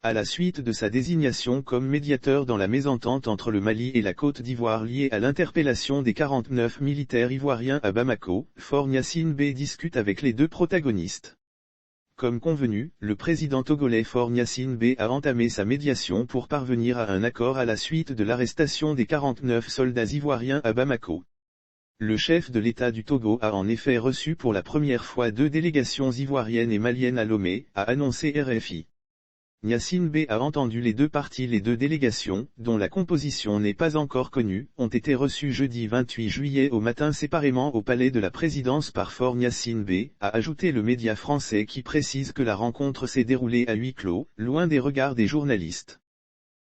à la suite de sa désignation comme médiateur dans la mésentente entre le Mali et la Côte d'Ivoire liée à l'interpellation des 49 militaires ivoiriens à Bamako, Faure Gnassingbé discute avec les deux protagonistes. Comme convenu, le président togolais Faure Gnassingbé a entamé sa médiation pour parvenir à un accord à la suite de l'arrestation des 49 soldats ivoiriens à Bamako. Le chef de l'État du Togo a en effet reçu pour la première fois 2 délégations ivoiriennes et maliennes à Lomé, a annoncé RFI. Gnassingbé a entendu les deux parties. Les 2 délégations, dont la composition n'est pas encore connue, ont été reçues jeudi 28 juillet au matin séparément au palais de la présidence par Faure Gnassingbé, a ajouté le média français qui précise que la rencontre s'est déroulée à huis clos, loin des regards des journalistes.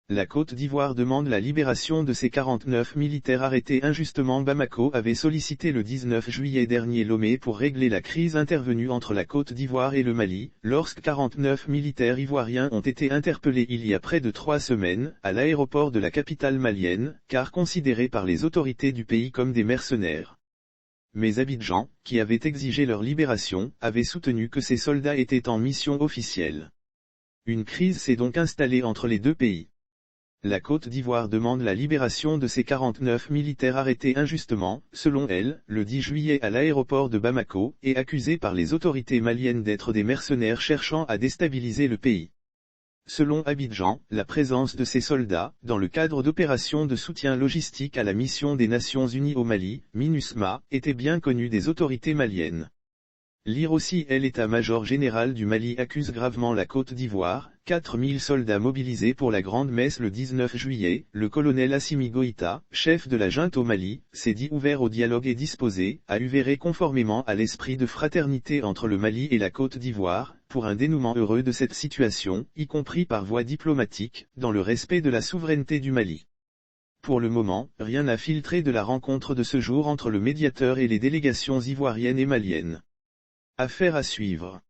La Côte d'Ivoire demande la libération de ses 49 militaires arrêtés injustement. Bamako avait sollicité le 19 juillet dernier Lomé pour régler la crise intervenue entre la Côte d'Ivoire et le Mali, lorsque 49 militaires ivoiriens ont été interpellés il y a près de 3 semaines, à l'aéroport de la capitale malienne, car considérés par les autorités du pays comme des mercenaires. Mais Abidjan, qui avait exigé leur libération, avait soutenu que ces soldats étaient en mission officielle. Une crise s'est donc installée entre les deux pays. La Côte d'Ivoire demande la libération de ses 49 militaires arrêtés injustement, selon elle, le 10 juillet à l'aéroport de Bamako, et accusés par les autorités maliennes d'être des mercenaires cherchant à déstabiliser le pays. Selon Abidjan, la présence de ces soldats, dans le cadre d'opérations de soutien logistique à la mission des Nations Unies au Mali, MINUSMA, était bien connue des autorités maliennes. Lire aussi. L'état-major général du Mali accuse gravement la Côte d'Ivoire, 4000 soldats mobilisés pour la grande messe le 19 juillet, le colonel Assimi Goïta, chef de la junte au Mali, s'est dit ouvert au dialogue et disposé, à œuvrer conformément à l'esprit de fraternité entre le Mali et la Côte d'Ivoire, pour un dénouement heureux de cette situation, y compris par voie diplomatique, dans le respect de la souveraineté du Mali. Pour le moment, rien n'a filtré de la rencontre de ce jour entre le médiateur et les délégations ivoiriennes et maliennes. Affaire à suivre.